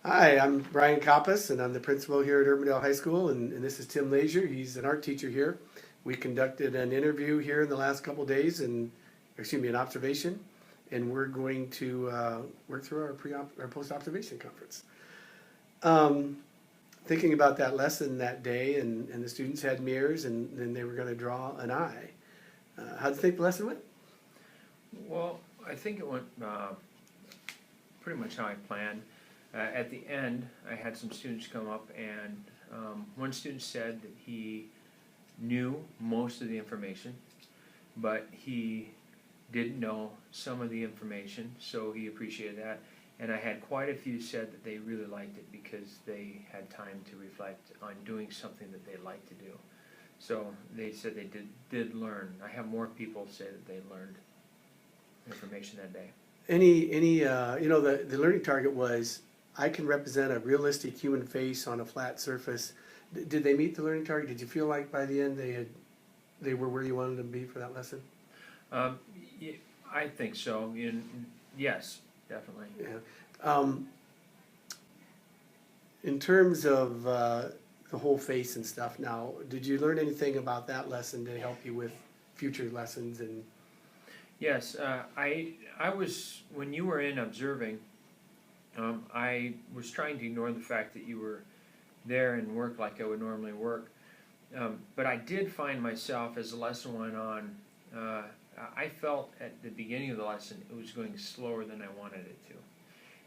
Hi, I'm Brian Coppas, and I'm the principal here at Urbandale High School, and this is Tim Lazier. He's an art teacher here. We conducted an interview here in the last couple days, an observation, and we're going to work through our post-observation conference. Um, Thinking about that lesson that day, and the students had mirrors, and then they were going to draw an eye. How do you think the lesson went? Well, I think it went pretty much how I planned. At the end, I had some students come up, and one student said that he knew most of the information, but he didn't know some of the information, so he appreciated that. And I had quite a few said that they really liked it because they had time to reflect on doing something that they liked to do. So they said they did learn. I have more people say that they learned information that day. The learning target was, I can represent a realistic human face on a flat surface. Did they meet the learning target? Did you feel like by the end they were where you wanted them to be for that lesson? Um, I think so. Yes, definitely. Yeah. In terms of the whole face and stuff now, did you learn anything about that lesson to help you with future lessons? And Yes, I was, when you were in observing, I was trying to ignore the fact that you were there and work like I would normally work. But I did find myself, as the lesson went on, I felt at the beginning of the lesson it was going slower than I wanted it to.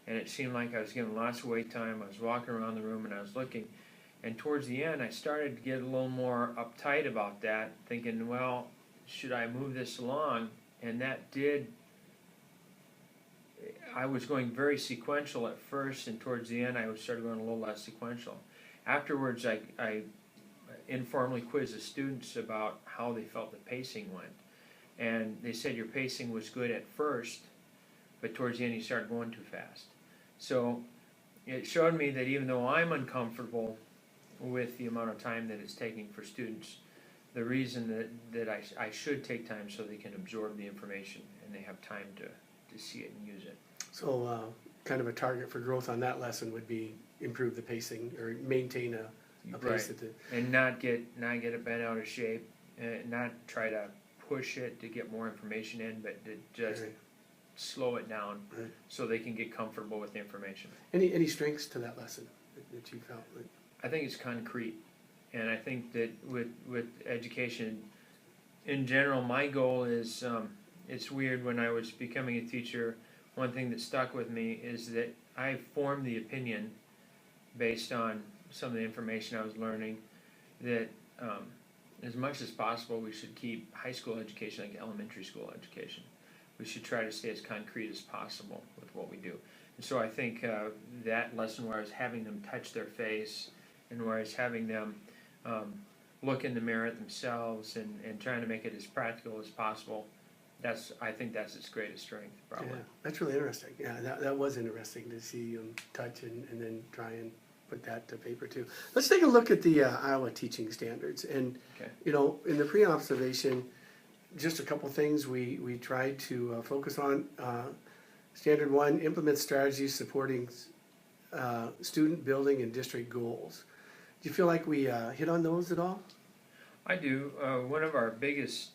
And it seemed like I was getting lots of wait time. I was walking around the room and I was looking. And towards the end, I started to get a little more uptight about that, thinking, well, should I move this along? And that did, I was going very sequential at first, and towards the end I started going a little less sequential. Afterwards, I informally quizzed the students about how they felt the pacing went. And they said your pacing was good at first, but towards the end you started going too fast. So it showed me that even though I'm uncomfortable with the amount of time that it's taking for students, the reason that I should take time so they can absorb the information and they have time to see it and use it. so, kind of a target for growth on that lesson would be improve the pacing or maintain a pace Right. at the. And not get it bent out of shape, not try to push it to get more information in, but to just Right. slow it down Right. so they can get comfortable with the information. Any strengths to that lesson that you felt? I think it's concrete, and I think that with education in general, my goal is, it's weird, when I was becoming a teacher, one thing that stuck with me is that I formed the opinion based on some of the information I was learning that as much as possible we should keep high school education like elementary school education. We should try to stay as concrete as possible with what we do. And so I think that lesson where I was having them touch their face and where I was having them look in the mirror at themselves and trying to make it as practical as possible, I think that's its greatest strength, probably. Yeah, that's really interesting. Yeah, that was interesting to see them touch and then try and put that to paper too. Let's take a look at the Iowa teaching standards. And, Okay. in the pre-observation, just a couple things we tried to focus on. Standard 1, implement strategies supporting student building and district goals. Do you feel like we hit on those at all? I do. One of our biggest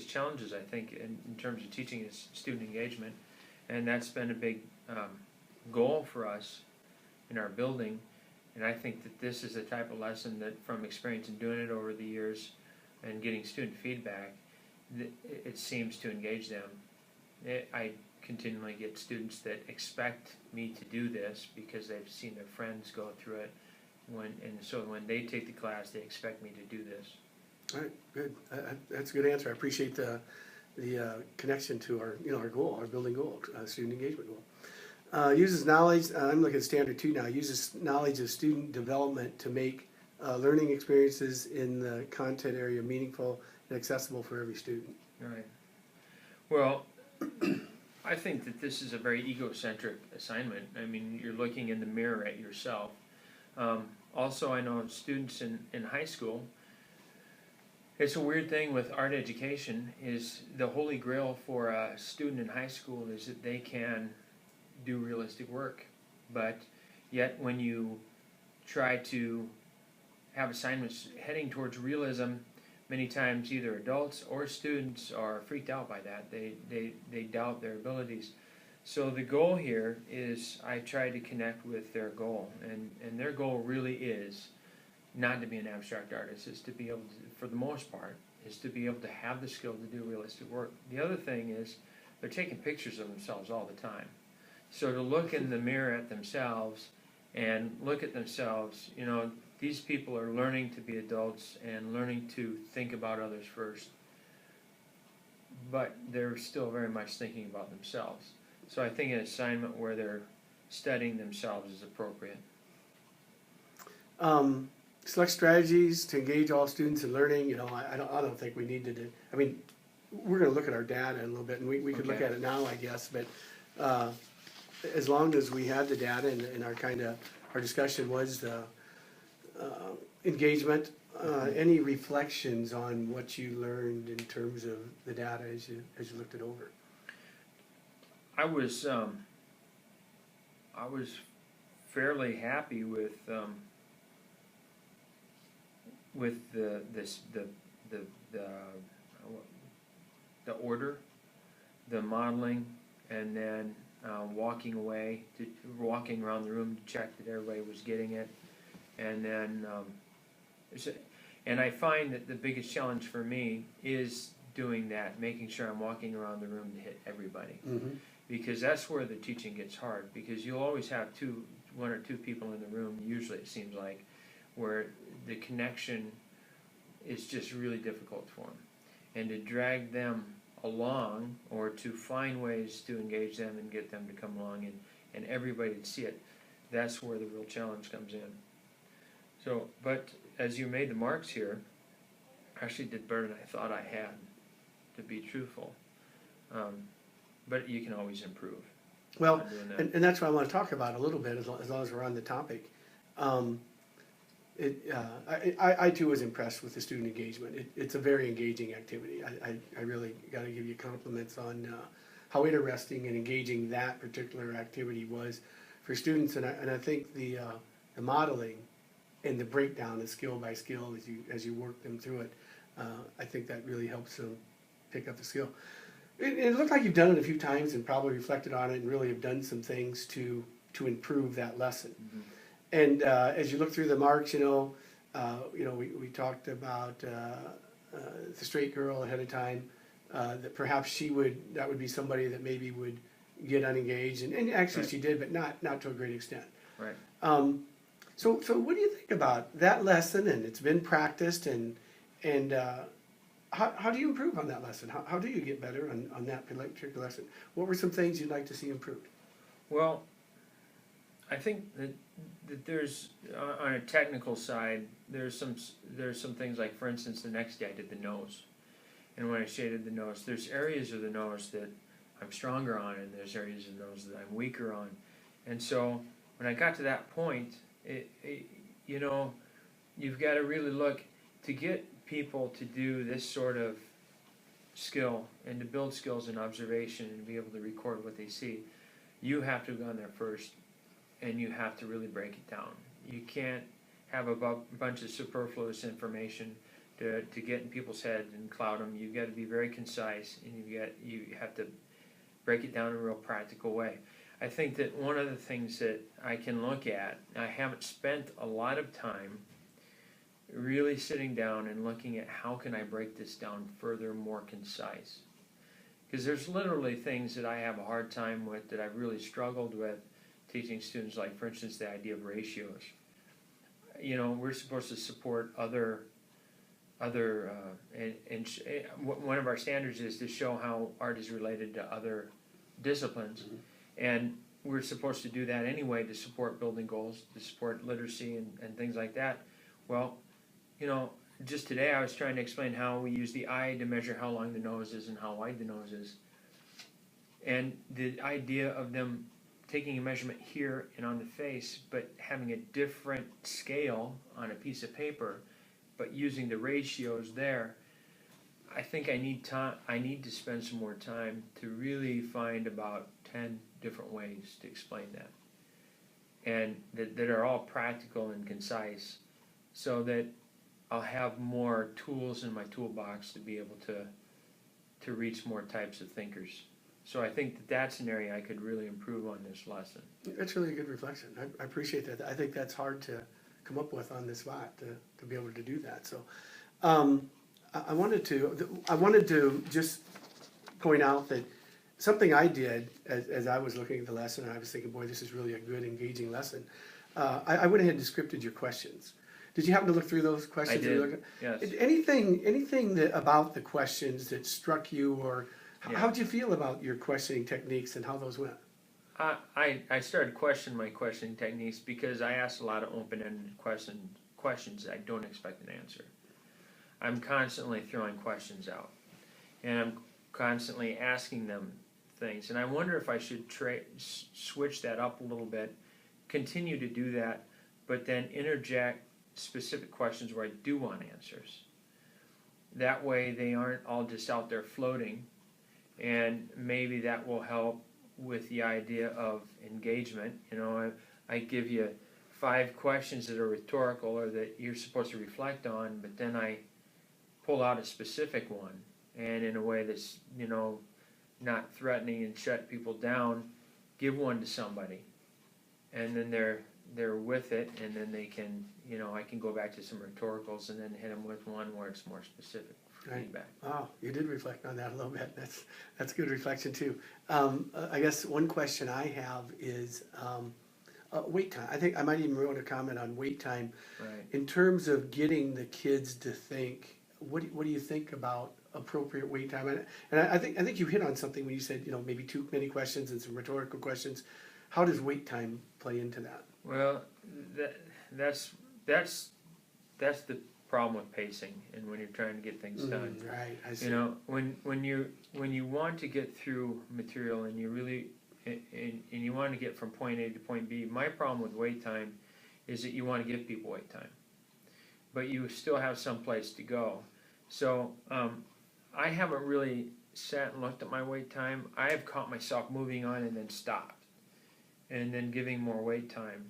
challenges, I think, in terms of teaching is student engagement, and that's been a big goal for us in our building. And I think that this is the type of lesson that, from experience in doing it over the years and getting student feedback, it seems to engage them. I continually get students that expect me to do this because they've seen their friends go through it, so when they take the class, they expect me to do this. All right, good. That's a good answer. I appreciate the connection to our goal, our building goal, student engagement goal. Uses knowledge. I'm looking at standard 2 now. Uses knowledge of student development to make learning experiences in the content area meaningful and accessible for every student. All right. Well, I think that this is a very egocentric assignment. I mean, you're looking in the mirror at yourself. Also, I know students in high school, it's a weird thing with art education, is the holy grail for a student in high school is that they can do realistic work. But yet when you try to have assignments heading towards realism, many times either adults or students are freaked out by that. They doubt their abilities. So the goal here is I try to connect with their goal, and their goal really is not to be an abstract artist, is to be able to, for the most part, is to be able to have the skill to do realistic work. The other thing is they're taking pictures of themselves all the time. So to look in the mirror at themselves and look at themselves, you know, these people are learning to be adults and learning to think about others first, but they're still very much thinking about themselves. So I think an assignment where they're studying themselves is appropriate. Select strategies to engage all students in learning. You know, I don't think we need to do. I mean, we're going to look at our data in a little bit, and we could look Okay. at it now, I guess. But as long as we have the data and our discussion was engagement. Any reflections on what you learned in terms of the data as you looked it over? I was fairly happy with the order, the modeling, and then walking around the room to check that everybody was getting it, and then and I find that the biggest challenge for me is doing that, making sure I'm walking around the room to hit everybody. Mm-hmm. Because that's where the teaching gets hard, because you'll always have one or two people in the room, usually it seems like, where the connection is just really difficult for them. And to drag them along, or to find ways to engage them and get them to come along and everybody to see it, that's where the real challenge comes in. So, but as you made the marks here, I actually did better than I thought I had, to be truthful. But you can always improve. Well, on doing that. and that's what I want to talk about a little bit, as long as we're on the topic. I too was impressed with the student engagement. It's a very engaging activity. I really got to give you compliments on how interesting and engaging that particular activity was for students. And I think the modeling and the breakdown of skill by skill as you work them through it, I think that really helps them pick up the skill. It looked like you've done it a few times and probably reflected on it and really have done some things to improve that lesson. Mm-hmm. And as you look through the marks, we talked about the straight girl ahead of time, that perhaps that would be somebody that maybe would get unengaged, and actually Right. she did, but not to a great extent. Right. So what do you think about that lesson? And it's been practiced, and how do you improve on that lesson? How do you get better on that particular lesson? What were some things you'd like to see improved? Well, I think that there's on a technical side, there's some things like, for instance, the next day I did the nose, and when I shaded the nose, there's areas of the nose that I'm stronger on, and there's areas of the nose that I'm weaker on, and so when I got to that point, you've got to really look to get people to do this sort of skill and to build skills in observation and be able to record what they see. You have to go on there first, and you have to really break it down. You can't have a bunch of superfluous information to get in people's heads and cloud them. You've got to be very concise, and you have to break it down in a real practical way. I think that one of the things that I can look at, I haven't spent a lot of time really sitting down and looking at how can I break this down further, more concise. Because there's literally things that I have a hard time with, that I've really struggled with teaching students, like, for instance, the idea of ratios. We're supposed to support other one of our standards is to show how art is related to other disciplines. Mm-hmm. And we're supposed to do that anyway to support building goals, to support literacy and things like that. Well, just today I was trying to explain how we use the eye to measure how long the nose is and how wide the nose is. And the idea of them taking a measurement here and on the face, but having a different scale on a piece of paper, but using the ratios there, I think I need to spend some more time to really find about 10, different ways to explain that. And that are all practical and concise, so that I'll have more tools in my toolbox to be able to reach more types of thinkers. So I think that that's an area I could really improve on this lesson. That's really a good reflection. I appreciate that. I think that's hard to come up with on the spot to be able to do that. So I wanted to just point out that something I did as I was looking at the lesson, and I was thinking, boy, this is really a good, engaging lesson. I went ahead and scripted your questions. Did you happen to look through those questions? I did, yes. Anything about the questions that struck you, or Yeah. how'd you feel about your questioning techniques and how those went? I started questioning my questioning techniques because I asked a lot of open-ended questions I don't expect an answer. I'm constantly throwing questions out, and I'm constantly asking them things, and I wonder if I should switch that up a little bit, continue to do that, but then interject specific questions where I do want answers. That way they aren't all just out there floating, and maybe that will help with the idea of engagement. You know, I give you 5 questions that are rhetorical or that you're supposed to reflect on, but then I pull out a specific one, and in a way that's, you know, not threatening and shut people down, give one to somebody, and then they're with it, and then they can, you know, I can go back to some rhetoricals and then hit them with one where it's more specific Right. feedback. Oh, you did reflect on that a little bit. That's good reflection too. I guess one question I have is wait time. I think I might even wrote a comment on wait time. Right. In terms of getting the kids to think, what do you think about appropriate wait time? And I think you hit on something when you said, you know, maybe too many questions and some rhetorical questions. How does wait time play into that? Well, that's the problem with pacing, and when you're trying to get things done. Right, I see. You know, when you want to get through material and you really and you want to get from point A to point B, my problem with wait time is that you want to give people wait time, but you still have some place to go. So I haven't really sat and looked at my wait time. I have caught myself moving on and then stopped, and then giving more wait time.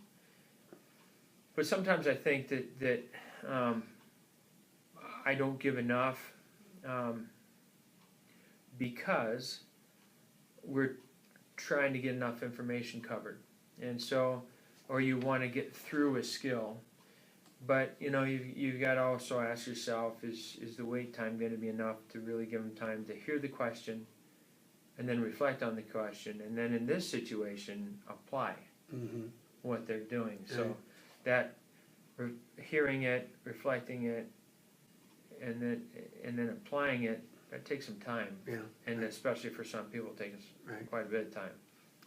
But sometimes I think that I don't give enough because we're trying to get enough information covered, and so, or you want to get through a skill, but you know you've got to also ask yourself, is the wait time going to be enough to really give them time to hear the question, and then reflect on the question, and then in this situation apply what they're doing. So that hearing it, reflecting it, and then applying it, that takes some time. Yeah. And especially for some people, it takes quite a bit of time.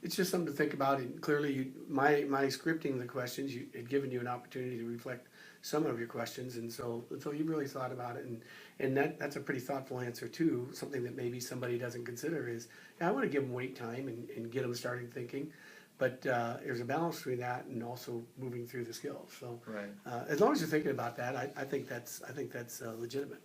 It's just something to think about. And clearly, my scripting the questions had given you an opportunity to reflect some of your questions, and so you really thought about it, and that's a pretty thoughtful answer too. Something that maybe somebody doesn't consider is, yeah, I want to give them wait time and get them starting thinking, but there's a balance between that and also moving through the skills. So Right. as long as you're thinking about that, I think that's legitimate.